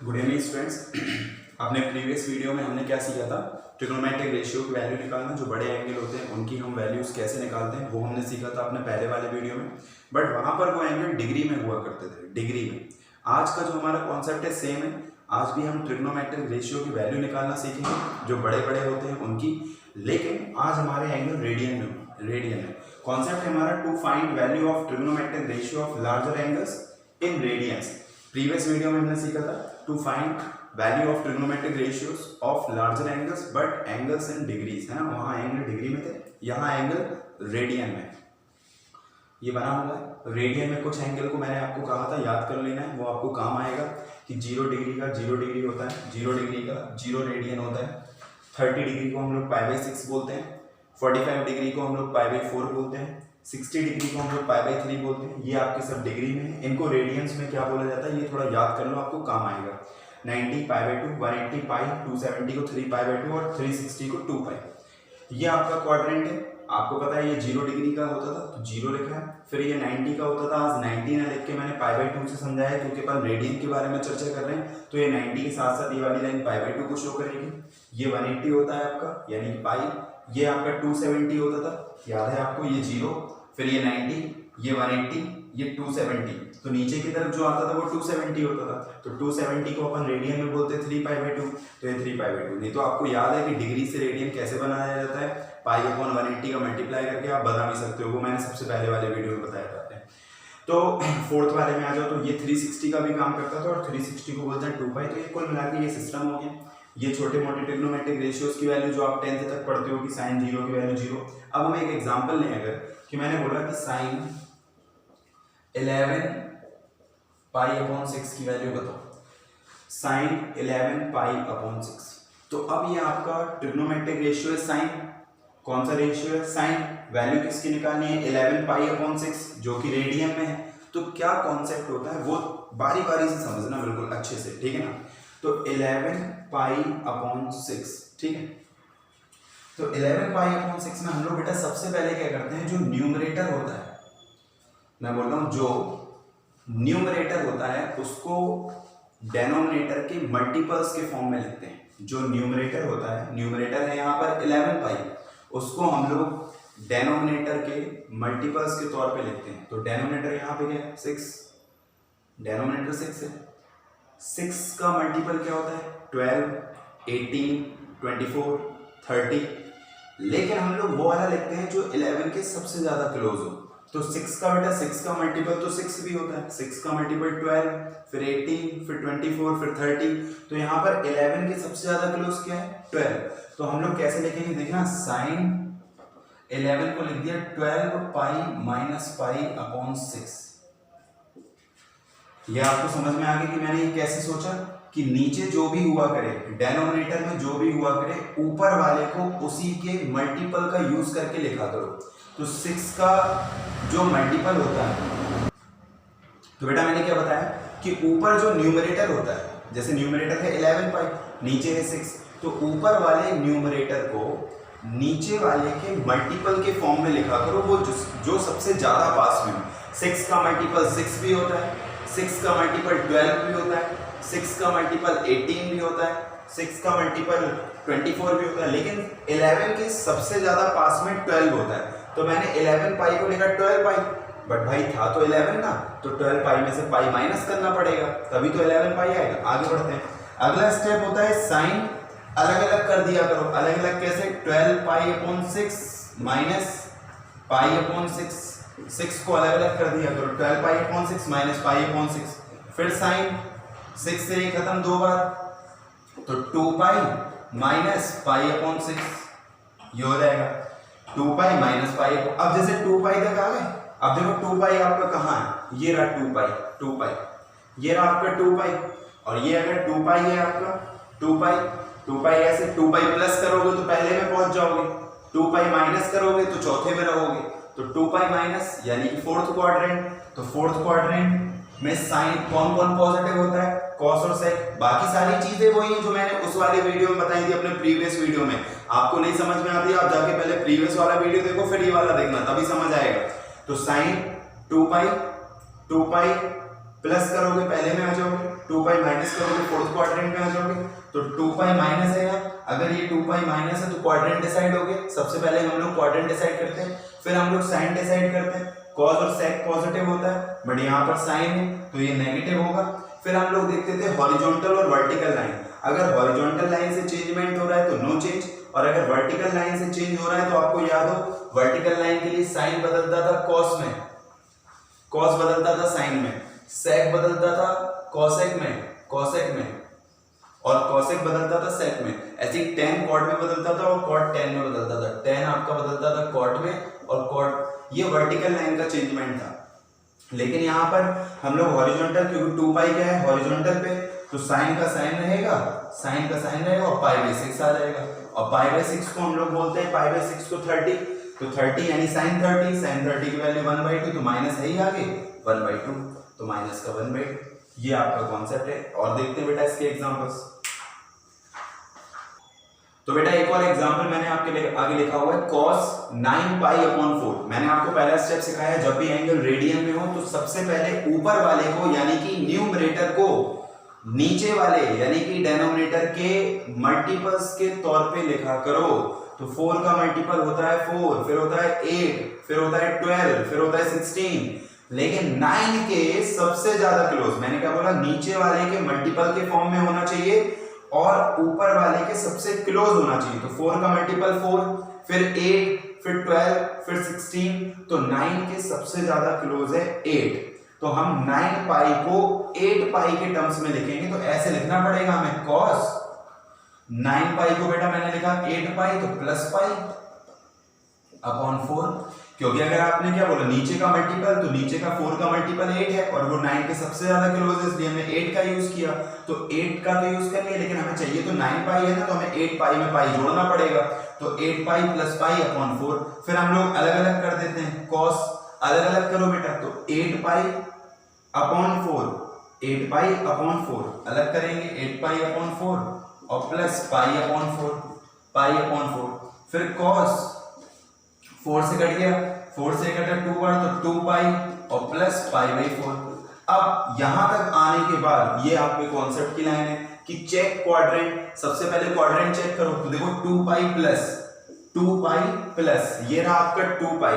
Good evening students. अपने previous video में हमने क्या सीखा था? ट्रिग्नोमेट्रिक रेशियो की वैल्यू निकालना, जो बड़े एंगल होते हैं उनकी हम वैल्यूज कैसे निकालते हैं वो हमने सीखा था अपने पहले वाले वीडियो में। बट वहां पर वो एंगल डिग्री में हुआ करते थे, डिग्री में। आज का जो हमारा कॉन्सेप्ट है सेम है। आज भी हम ट्रिग्नोमेट्रिक रेशियो की वैल्यू निकालना सीखेंगे जो बड़े बड़े होते हैं उनकी, लेकिन आज हमारे एंगल रेडियन में कॉन्सेप्ट है हमारा to find value of trigonometric ratio of larger angles in radians. Previous video में हमने सीखा था to find value of trigonometric ratios of larger angles, but angles in degrees है ना। वहां एंगल डिग्री में थे, यहाँ एंगल रेडियन में। ये बना हुआ है रेडियन में। कुछ एंगल को मैंने आपको कहा था याद कर लेना है, वो आपको काम आएगा कि 0 डिग्री का 0 डिग्री होता है, 0 डिग्री का 0 रेडियन होता है, 30 डिग्री को हम लोग π/6 बोलते हैं, 45 डिग्री को हम लोग π/4 बोलते हैं, 60 डिग्री को हम लोग π/3 बोलते हैं। ये आपके सब डिग्री में है। इनको रेडियंस में क्या बोला जाता है ये थोड़ा याद कर लो, आपको काम आएगा। 90 π/2, 180 π, 270 को 3 π/2 और 360 को 2 π। ये आपका क्वाड्रेंट है। आपको पता है ये 0 डिग्री का होता था तो 0 लिखा है, फिर ये 90 का होता था। आज 90 ना लिख के मैंने π/2 से समझाया क्योंकि अपन रेडियन के बारे में चर्चा कर रहे हैं, तो ये 90 के साथ साथ ये वाली लाइन π/2 को शो करेगी। ये 180 होता है आपका यानी कि पाई। ये आपका 270 होता था, याद है आपको, ये 0, फिर ये 90, ये 180, ये 270। तो नीचे की तरफ जो आता था वो 270 होता था, तो 270 को अपन रेडियन में बोलते 3 π/2, तो ये 3 π/2। नहीं तो आपको याद है कि डिग्री से रेडियन कैसे बनाया जाता है? π/180 का मल्टीप्लाई करके आप बता भी सकते हो, वो मैंने सबसे पहले वाले वीडियो में बताया था। तो फोर्थ वाले में आ जाओ तो ये 360 का भी काम करता था और 360 को बोलते हैं 2 π। तो ये कुल मिला के ये सिस्टम हो गया। ये छोटे मोटे ट्रिग्नोमेट्रिक रेशियोज की वैल्यू जो आप 10th तक पढ़ते हो कि sin 0 की वैल्यू 0। अब हम एक एग्जांपल लें, अगर कि मैंने बोला कि sin 11 π/6 की वैल्यू बताओ, sin 11 π/6। तो अब ये आपका ट्रिग्नोमेट्रिक रेशियो है साइन। कौन सा रेशियो है? साइन। वैल्यू किसकी निकालनी है? 11 π/6 जो कि रेडियन में है। तो क्या कॉन्सेप्ट होता है वो बारी बारी से समझना बिल्कुल अच्छे से, ठीक है ना। तो 11 π/6, ठीक है। तो 11 π/6 में हम लोग बेटा सबसे पहले क्या करते हैं, जो न्यूमरेटर होता है, मैं बोलता हूं जो न्यूमरेटर होता है उसको डेनोमिनेटर के मल्टीपल्स के फॉर्म में लिखते हैं। जो न्यूमरेटर होता है, न्यूमरेटर है यहाँ पर 11 π, उसको हम लोग डेनोमिनेटर के मल्टीपल्स के तौर पे लिखते हैं। तो डेनोमिनेटर यहाँ पे क्या है? 6, डेनोमिनेटर 6 है। 6 का मल्टीपल क्या होता है? 12, 18, 24, 30। लेकिन हम लोग वो वाला लिखते हैं जो 11 के सबसे ज्यादा क्लोज हो। तो 6 का बेटा 6 का मल्टीपल तो 6 भी होता है। 6 का मल्टीपल 12, फिर 18, फिर 24, फिर 30। तो यहाँ पर 11 के सबसे ज्यादा क्लोज क्या है? 12। तो हम लोग कैसे लिखेंगे देखना, साइन 11 को लिख दिया 12 π-π/6। ये आपको समझ में आ गया कि मैंने ये कैसे सोचा कि नीचे जो भी हुआ करे, डेनोमिनेटर में जो भी हुआ करे, ऊपर वाले को उसी के मल्टीपल का यूज करके लिखा करो। तो 6 का जो मल्टीपल होता है, तो बेटा मैंने क्या बताया कि ऊपर जो न्यूमरेटर होता है, जैसे न्यूमरेटर है 11 π, नीचे है 6, तो ऊपर वाले न्यूमरेटर को नीचे वाले के मल्टीपल के फॉर्म में लिखा करो, वो जो सबसे ज्यादा पास में हो। 6 का मल्टीपल 6 भी होता है, 6 का मल्टीपल 12 भी होता है, 6 का मल्टीपल 18 भी होता है, 6 का मल्टीपल 24 भी होता है, लेकिन 11 के सबसे ज्यादा पास में 12 होता है। तो मैंने 11 π को लिखा 12 π, बट भाई था तो 11 ना, तो 12 π में से पाई माइनस करना पड़ेगा, तभी तो 11 π आएगा। आगे बढ़ते हैं। अगला स्टेप होता है साइन अलग अलग कर दिया करो। अलग अलग कैसे? 12 π/6 माइनस π/6, 6 को अलग अलग कर दिया करो। 12 π/6 माइनस π/6, फिर साइन 6 से ये खत्म 2 बार, तो 2 π माइनस π/6 ये हो जाएगा 2 π माइनस π। अब जैसे 2 π तक आ गए, अब देखो 2 π आपका कहाँ है? ये रहा 2 π, ये रहा आपका 2 π, और ये अगर 2 π है आपका 2 π ऐसे 2 π प्लस करोगे तो पहले में पहुंच जाओगे, 2 π माइनस करोगे तो चौथे में रहोगे। तो 2 π माइनस यानी कि फोर्थ क्वाड्रेंट। तो फोर्थ क्वाड्रेंट में साइन कौन कौन पॉजिटिव होता है? कॉस और सेक। बाकी सारी चीजें वही हैं जो मैंने उस वाले वीडियो में बताई थी, अपने प्रीवियस वीडियो में। आपको नहीं समझ में आती, आप जाके पहले प्रीवियस वाला वीडियो देखो, फिर ये वाला देखना, तभी समझ आएगा। तो साइन 2 π प्लस करोगे पहले में आ जाओगे, 2 पाई माइनस करोगे फोर्थ क्वाड्रेंट में आ जाओगे, तो 2 पाई माइनस है। अगर ये 2 पाई माइनस है तो क्वाड्रेंट डिसाइड हो गया। सबसे पहले हम लोग क्वाड्रेंट डिसाइड करते हैं, फिर हम लोग साइन डिसाइड करते हैं। कॉस और सेक पॉजिटिव होता है, बट यहाँ पर साइन है तो ये नेगेटिव होगा। फिर हम लोग देखते थे हॉरिजॉन्टल और वर्टिकल लाइन। अगर हॉरिजॉन्टल लाइन से चेंजमेंट हो रहा है तो नो चेंज, और अगर वर्टिकल लाइन से चेंज हो रहा है तो आपको याद हो वर्टिकल लाइन के लिए साइन बदलता था कॉस में, कॉस बदलता था साइन में, सेक बदलता था कॉसेक में, और कॉसेक बदलता था सेक में। ऐसे ही टेन कॉट में बदलता था और कॉट टेन में बदलता था। टेन आपका बदलता था कॉट में और कॉट, ये वर्टिकल लाइन का चेंजमेंट था। लेकिन यहाँ पर हम लोग हॉरिजॉन्टल, क्योंकि 2 पाई क्या है हॉरिजॉन्टल पे, तो साइन का साइन रहेगा, साइन का साइन रहेगा और पाई बाई 6 आ जाएगा। और पाई बाई 6 को हम लोग बोलते हैं, पाई बाई 6 को 30, तो 30 यानी साइन 30, साइन 30 की वैल्यू 1/2, तो माइनस है ही आगे 1/2, तो माइनस का 1/2। ये आपका कॉन्सेप्ट है। और देखते हैं बेटा इसके एग्जांपल्स। तो बेटा एक और एग्जांपल मैंने आपके लिए आगे लिखा हुआ है, cos 9π/4। मैंने आपको पहला स्टेप सिखाया, जब भी एंगल रेडियन में हो तो सबसे पहले ऊपर वाले को यानी कि न्यूमरेटर को नीचे वाले यानी कि डिनोमिनेटर के मल्टीपल्स के तौर पे लिखा करो। तो 4 का मल्टीपल होता है 4, फिर होता है 8, फिर होता है 12, फिर होता है 16। लेकिन 9 के सबसे ज्यादा क्लोज, मैंने क्या बोला, नीचे वाले के मल्टीपल के फॉर्म में होना चाहिए और ऊपर वाले के सबसे क्लोज होना चाहिए। तो 4 का मल्टीपल 4, फिर 8, फिर 12, फिर 16, तो 9 के सबसे ज्यादा क्लोज है 8। तो हम 9 पाई को 8 पाई के टर्म्स में लिखेंगे, तो ऐसे लिखना पड़ेगा हमें, cos 9 पाई को बेटा मैंने लिखा 8 पाई, तो प्लस पाई अपॉन 4, क्योंकि अगर आपने क्या बोला नीचे का मल्टीपल, तो नीचे का 4 का मल्टीपल 8 है और वो 9 के सबसे ज्यादा क्लोज है, इसलिए हमने 8 का यूज किया। तो 8 का तो यूज कर लिया, लेकिन हमें चाहिए तो 9 पाई है ना, तो हमें 8 पाई में पाई जोड़ना पड़ेगा। तो 8 पाई प्लस पाई अपॉन 4। फिर हम लोग अलग अलग कर देते हैं, cos अलग अलग करो बेटा, तो 8 पाई अपॉन 4, 8 पाई अपॉन 4 अलग करेंगे, 8 पाई अपॉन 4 और plus pi upon 4, pi upon 4। फिर cos 4 से कट गया, 4 से कटा 2 बार, तो 2 पाई और प्लस पाई बाई 4। अब यहां तक आने के बाद ये आपके कॉन्सेप्ट की लाइन है कि चेक क्वाड्रेंट। सबसे पहले क्वाड्रेंट चेक करो, तो देखो 2 पाई प्लस ये रहा आपका 2 पाई।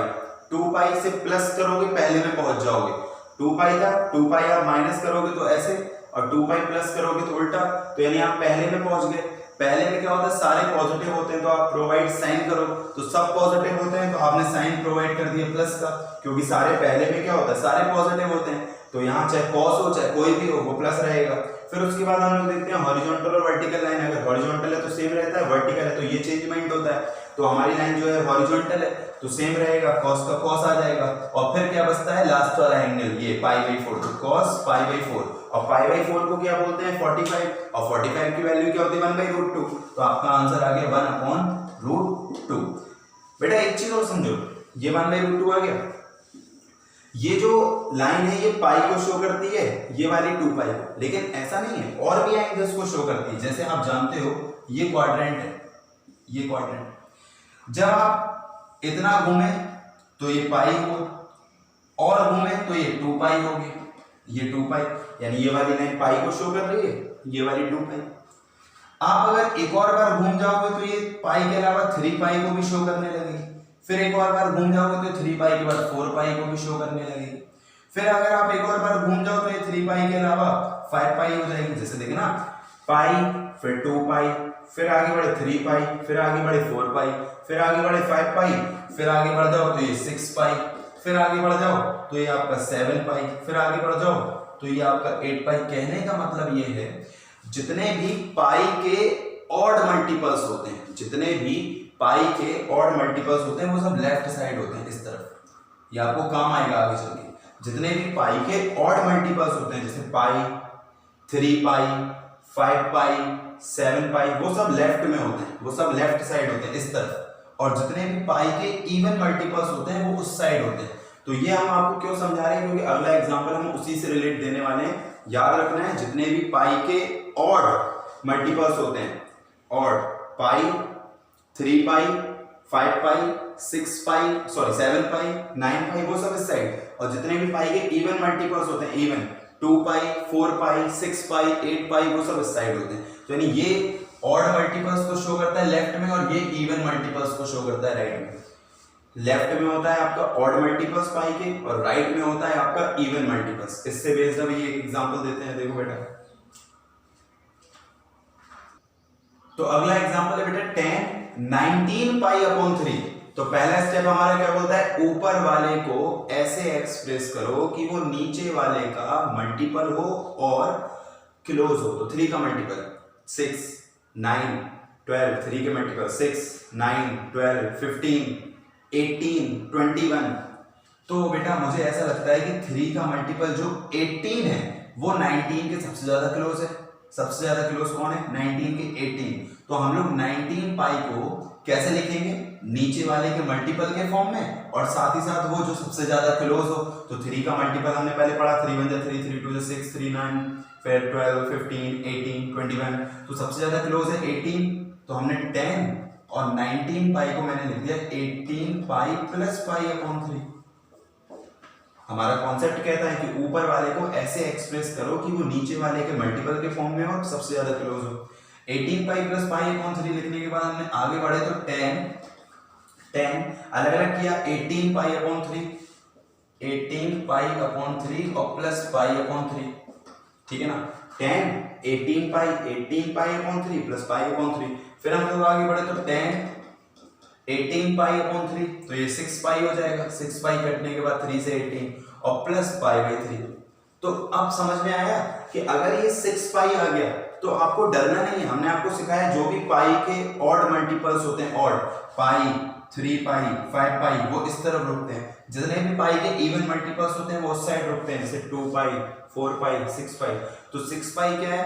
2 पाई से प्लस करोगे पहले में पहुंच जाओगे। 2 पाई था, 2 पाई आप माइनस करोगे तो ऐसे, और 2 पाई प्लस करोगे तो उल्टा, तो यानी आप पहले में पहुंच गए। पहले में क्या होता है, सारे पॉजिटिव होते हैं तो आप प्रोवाइड साइन करो, तो सब पॉजिटिव होते हैं तो आपने साइन प्रोवाइड कर दिया प्लस का, क्योंकि सारे पहले में क्या होता है, सारे पॉजिटिव होते हैं, तो यहाँ चाहे कॉस हो चाहे कोई भी हो वो प्लस रहेगा। फिर उसके बाद हम लोग देखते हैं हॉरिजॉन्टल और वर्टिकल लाइन। अगर हॉरिजॉन्टल है तो सेम रहता है, वर्टिकल है तो ये चेंजमेंट होता है। तो हमारी लाइन जो है हॉरिजॉन्टल है तो सेम रहेगा, कॉस का कॉस आ जाएगा, और फिर क्या बचता है लास्ट वाला एंगल, ये पाई बाई 4, तो कॉस पाई बाई 4, और पाई बाई 4 को क्या बोलते हैं 45, और 45 की वैल्यू क्या होती है 1/√2, तो आपका आंसर आ गया 1/√2। बेटा एक चीज और समझो, ये 1/√2 आ गया, ये जो लाइन है ये पाई को शो करती है, ये वाली 2 पाई को, लेकिन ऐसा नहीं है, और भी एंगल्स को शो करती है। जैसे आप जानते हो ये क्वाड्रेंट है, ये क्वाड्रेंट, जब आप इतना घूमे तो ये पाई हो, और घूमे तो ये 2 पाई होगी, ये 2 पाई, यानी ये वाली लाइन पाई को शो कर रही है, ये वाली 2 पाई। आप अगर एक और बार घूम जाओगे तो ये पाई के अलावा 3 पाई को भी शो करने लगेगी, फिर एक और बार घूम जाओगे तो 3 पाई के बाद 4 पाई को भी शो करने लगेगी, फिर अगर आप एक और बार घूम जाओ तो ये 3 पाई के अलावा 5 पाई हो जाएगी। जैसे देखना, पाई, फिर 2 पाई, फिर आगे बढ़े 3 पाई, फिर आगे बढ़े 4 पाई, फिर आगे बढ़े 5 पाई, फिर आगे बढ़ जाओ तो ये 6 पाई, फिर आगे बढ़ जाओ तो ये आपका 7 पाई, फिर आगे बढ़ जाओ तो ये आपका 8 पाई। कहने का मतलब ये है जितने भी पाई के ऑड मल्टीपल्स होते हैं, जितने भी पाई के ऑड मल्टीपल्स होते हैं वो सब लेफ्ट साइड होते हैं, इस तरफ, ये आपको काम आएगा आगे चल के। जितने भी पाई के ऑड मल्टीपल्स होते हैं, जैसे पाई, 3 पाई, 5 पाई, 7 पाई, वो सब लेफ्ट में होते हैं, वो सब लेफ्ट साइड होते हैं, इस तरफ। और जितने भी पाई के इवन मल्टीपल्स होते हैं वो उस साइड होते हैं। तो ये हम आपको क्यों समझा रहे हैं, क्योंकि अगला एग्जांपल हम उसी से रिलेट देने वाले हैं। याद रखना है, जितने भी पाई के ऑड मल्टीपल्स होते हैं, ऑड, पाई, 3 पाई, 5 पाई, 6 पाई, सॉरी 7 पाई, 9 पाई, वो सब इस साइड। और जितने भी पाई के इवन मल्टीपल्स होते हैं, इवन 2 पाई, 4 पाई, 6 पाई, 8 पाई वो सब इस साइड होते हैं। तो यानी ये ऑड मल्टीपल्स को शो करता है लेफ्ट में और ये इवन मल्टीपल्स को शो करता है राइट में। लेफ्ट में होता है आपका ऑड मल्टीपल्स पाई के और राइट में होता है आपका इवन मल्टीपल्स। इससे बेस्ड अब ये एग्जांपल देते हैं, देखो बेटा। तो अगला एग्जांपल है बेटा 10 19 पाई अपॉन 3। तो पहला स्टेप हमारा क्या बोलता है, ऊपर वाले को ऐसे एक्सप्रेस करो कि वो नीचे वाले का मल्टीपल हो और क्लोज हो। तो 3 का मल्टीपल 6 9 12, 3 के मल्टीपल 6 9 12 15 18 21। तो बेटा मुझे ऐसा लगता है कि 3 का मल्टीपल जो 18 है वो 19 के सबसे ज्यादा क्लोज है। सबसे ज्यादा क्लोज कौन है, 19 के 18। तो हम लोग 19 पाई को कैसे लिखेंगे, नीचे वाले के मल्टीपल के फॉर्म में और साथ ही साथ वो जो सबसे ज्यादा क्लोज हो। तो 3 का मल्टीपल हमने पहले पढ़ा, 3 1 3 3 2 6 3 9 फिर 12 15 18 21। तो सबसे ज्यादा क्लोज है 18। तो हमने 10 और 19 पाई को मैंने लिख दिया 18 पाई प्लस पाई अपॉन 3। हमारा कॉन्सेप्ट कहता है कि ऊपर वाले को ऐसे एक्सप्रेस करो कि वो नीचे वाले के मल्टीपल के फॉर्म में और सबसे ज्यादा क्लोज हो। 18 पाई प्लस पाई अपॉन 3 लिखने के बाद हमने आगे बढ़े तो 10 अलग अलग किया, 18 पाई अपॉन 3 18 पाई अपॉन 3 और प्लस पाई अपॉन 3, ठीक है ना। 10 18 pi upon 3 plus pi upon 3। फिर हम लोग आगे बढ़े तो 10 18 पाई अपॉन 3, तो ये 6 पाई हो जाएगा। 6 पाई कटने के बाद 3 से 18 और प्लस पाई बाई 3। तो अब समझ में आया कि अगर ये 6 पाई आ गया तो आपको डरना नहीं है। हमने आपको सिखाया जो भी पाई के ऑड मल्टीपल्स होते हैं, ऑड पाई 3 पाई 5 पाई वो इस तरफ रुकते हैं, जितने भी पाई के इवन मल्टीपल्स होते हैं वो उस साइड रुकते हैं, जैसे 2 पाई 4 पाई 6 पाई। तो 6 पाई क्या है,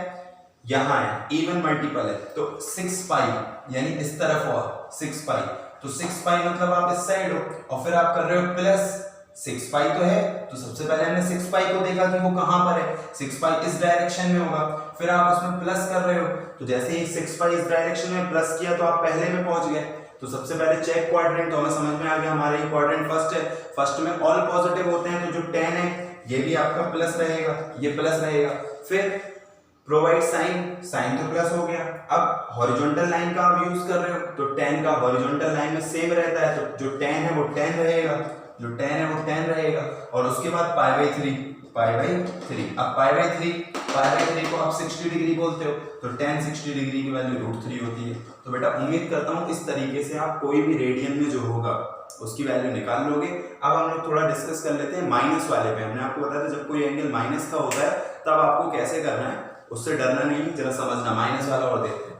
यहाँ है, इवन मल्टीपल है। तो 6 पाई यानी इस तरफ हुआ 6 पाई। तो 6 पाई मतलब आप इस साइड हो और फिर आप कर रहे हो प्लस 6 पाई तो है। तो सबसे पहले हमने 6 पाई को देखा कि वो कहां पर है, 6 पाई इस डायरेक्शन में होगा, फिर आप उसमें प्लस कर रहे हो। तो जैसे ही 6 पाई इस डायरेक्शन में प्लस किया तो आप पहले में पहुंच गए। तो सबसे पहले चेक क्वाड्रेंट, तो हमें समझ में आ गया हमारा ये क्वाड्रेंट फर्स्ट है। फर्स्ट में ऑल पॉजिटिव होते हैं, तो जो 10 है ये भी आपका प्लस रहेगा, ये प्लस रहेगा। फिर प्रोवाइड साइन तो प्लस हो गया। अब हॉरिजॉन्टल लाइन का आप यूज कर रहे हो तो 10 का हॉरिजॉन्टल लाइन में सेम रहता है, तो जो 10 है वो 10 रहेगा, जो 10 है वो 10 रहेगा। और उसके बाद पाई बाई 3 अब पाई बाई 3 को आप 60 डिग्री बोलते हो, तो 10 60 डिग्री की वैल्यू √3 होती है। तो बेटा उम्मीद करता हूँ इस तरीके से आप कोई भी रेडियन में जो होगा उसकी वैल्यू निकाल लोगे। अब हम लोग थोड़ा डिस्कस कर लेते हैं माइनस वाले पे। हमने आपको बताया था जब कोई एंगल माइनस का होता है तब आपको कैसे करना है, उससे डरना नहीं, जरा समझना। माइनस वाला और देखते हैं।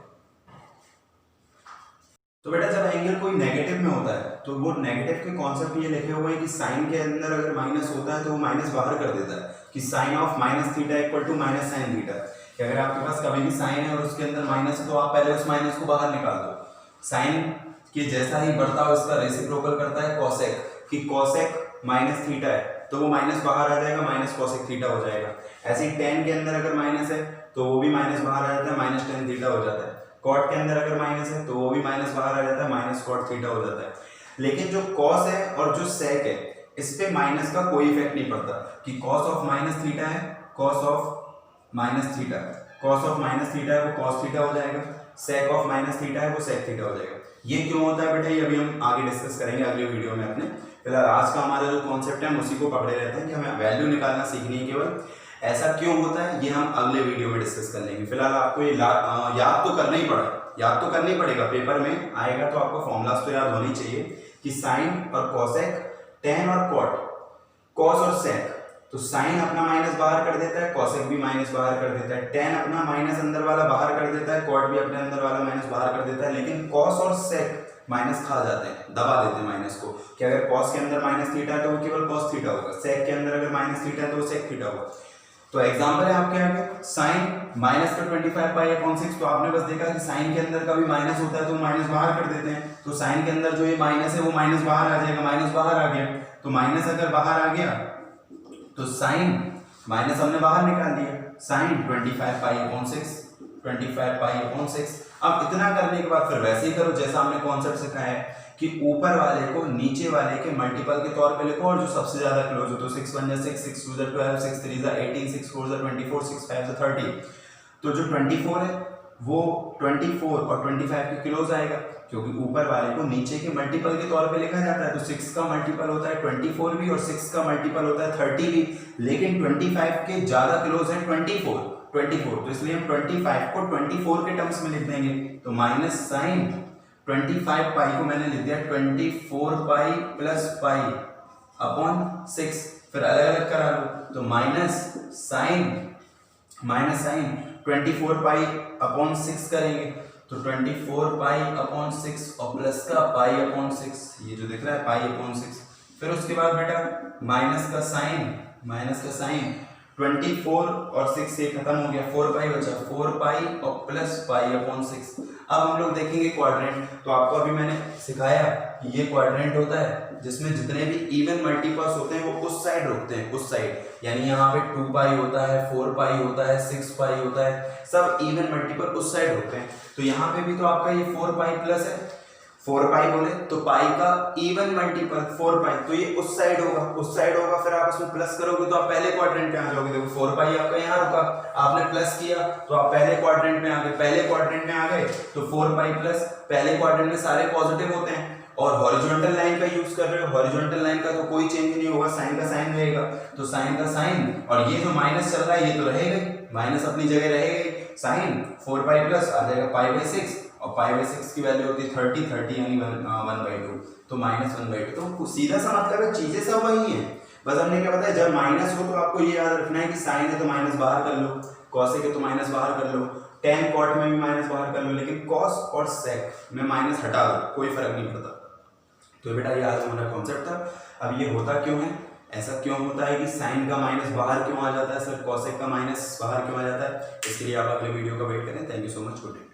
तो बेटा जब एंगल कोई नेगेटिव में होता है तो वो नेगेटिव के कॉन्सेप्ट ये लिखे हुए हैं कि साइन के अंदर अगर माइनस होता है तो वो माइनस बाहर कर देता है, कि sine of minus theta equal to minus sine theta. कि अगर आपके पास कभी भी साइन है और उसके अंदर माइनस है तो आप पहले उस माइनस को बाहर निकाल दो। साइन के जैसा ही बढ़ता हुआ इसका रेसिप्रोकल करता है कॉसेक, कि कॉसेक माइनस थीटा है तो वो माइनस बाहर आ जाएगा, माइनस कॉसेक थीटा हो जाएगा। ऐसे ही टेन के अंदर अगर माइनस है तो वो भी माइनस बाहर आ जाता है, माइनस टेन थीटा हो जाता है। कॉट के अंदर अगर माइनस है तो वो भी माइनस बाहर आ जाता है, माइनस कॉट थीटा हो जाता है। लेकिन जो कॉस है और जो सेक है इस पे माइनस का कोई इफेक्ट नहीं पड़ता, कि कॉस ऑफ माइनस थीटा है, कॉस ऑफ माइनस थीटा है वो कॉस थीटा हो जाएगा, सेक ऑफ माइनस थीटा है वो सेक थीटा हो जाएगा। ये क्यों होता है बेटा, ये अभी हम आगे डिस्कस करेंगे अगले वीडियो में अपने। फिलहाल आज का हमारा जो कॉन्सेप्ट है हम उसी को पकड़े रहते हैं कि हमें वैल्यू निकालना सीखनी है केवल। ऐसा क्यों होता है ये हम अगले वीडियो में डिस्कस कर लेंगे। फिलहाल आपको ये याद तो करना ही पड़ेगा, पेपर में आएगा तो आपको फॉर्मूलाज तो याद होनी चाहिए कि साइन और कॉसेक, टेन और कॉट, कॉस और सेक। तो साइन अपना माइनस बाहर कर देता है, कॉसेक भी माइनस बाहर कर देता है, टेन अपना माइनस अंदर वाला बाहर कर देता है, कॉट भी अपने अंदर वाला माइनस बाहर कर देता है। लेकिन कॉस और सेक माइनस खा जाते हैं, दबा देते हैं माइनस को, कि अगर कॉस के अंदर माइनस थीटा है तो वो केवल कॉस थीटा होगा, सेक के अंदर अगर माइनस थीटा है तो वो सेक थीटा होगा। तो एग्जांपल है आपके आगे, साइन माइनस का 25 पाई अपॉन 6। तो आपने बस देखा कि साइन के अंदर कभी माइनस होता है तो माइनस बाहर कर देते हैं, तो साइन के अंदर जो ये माइनस है वो माइनस बाहर आ जाएगा, माइनस बाहर आ गया। तो माइनस अगर बाहर आ गया तो साइन माइनस हमने बाहर निकाल दिया, साइन 25 पाई अपॉन 6। अब इतना करने के बाद फिर वैसे ही करो जैसा हमने कॉन्सेप्ट सिखाया है, कि ऊपर वाले को नीचे वाले के मल्टीपल के तौर पे लिखो और जो सबसे ज्यादा क्लोज हो, तो 6 1 जा 6, 6 2 जा 12, 6 3 जा 18, 6 4 जा 24, 6 5 जा 30। तो जो 24 है वो 24 और 25 के क्लोज आएगा, क्योंकि ऊपर वाले को नीचे के मल्टीपल के तौर पे लिखा जाता है। तो 6 का मल्टीपल होता है 24 भी और 6 का मल्टीपल होता है 30 भी, लेकिन 25 के ज्यादा क्लोज है 24, तो इसलिए हम 25 को 24 के टर्म्स में लिख देंगे। तो माइनस साइन 25 पाई को मैंने लिख दिया 24 पाई प्लस पाई अपॉन 6, फिर अलग अलग करा लो, तो माइनस साइन 24 पाई अपॉन 6 करेंगे, तो 24 पाई अपॉन 6 और प्लस का पाई अपॉन 6, ये जो दिख रहा है पाई अपॉन 6। फिर उसके बाद बेटा माइनस का साइन 24 और 6 से खत्म हो गया, 4 पाई बचा, 4 पाई और प्लस पाई अपॉन 6। अब हम लोग देखेंगे क्वाड्रेंट। तो आपको अभी मैंने सिखाया कि ये क्वाड्रेंट होता है जिसमें जितने भी इवन मल्टीपल्स होते हैं वो उस साइड रुकते हैं, उस साइड, यानी यहाँ पे 2 पाई होता है, 4 पाई होता है, 6 पाई होता है, सब इवन मल्टीपल उस साइड रुकते हैं। तो यहाँ पे भी तो आपका ये 4 पाई प्लस है, 4 पाई बोले तो पाई का इवन मल्टीपल 4 पाई, तो ये उस साइड होगा, फिर आप उसमें प्लस करोगे तो आप पहले क्वाड्रेंट में आ जाओगे। देखो 4 पाई आपका यहाँ रुका, आपने प्लस किया तो आप पहले क्वाड्रेंट में आ गए, तो 4 पाई प्लस, पहले क्वाड्रेंट में सारे पॉजिटिव होते हैं और हॉरिजॉन्टल लाइन का यूज कर रहे हो, हॉरिजॉन्टल लाइन का तो कोई चेंज नहीं होगा, साइन का साइन रहेगा, तो साइन का साइन, और ये जो माइनस चल रहा है ये तो रहेगा, माइनस अपनी जगह रहेगा, साइन 4 पाई प्लस आ जाएगा पाई बाई 6, और पाई बाई 6 की वैल्यू होती है 30 यानी 1/2, तो माइनस 1/2। तो सीधा सा मतलब है चीजें सब वही है, बस हमने क्या बताया, जब माइनस हो तो आपको ये याद रखना है कि साइन है तो माइनस बाहर कर लो, कॉसेक है तो माइनस बाहर कर लो, टेन कॉट में भी माइनस बाहर कर लो, लेकिन कॉस और सेक में माइनस हटा दो, कोई फर्क नहीं पड़ता। तो बेटा ये आज हमारा कॉन्सेप्ट था। अब ये होता क्यों है, ऐसा क्यों होता है कि साइन का माइनस बाहर क्यों आ जाता है, सर कॉसेक का माइनस बाहर क्यों आ जाता है, इसके लिए आप अगले वीडियो का वेट करें। Thank you so much, good day.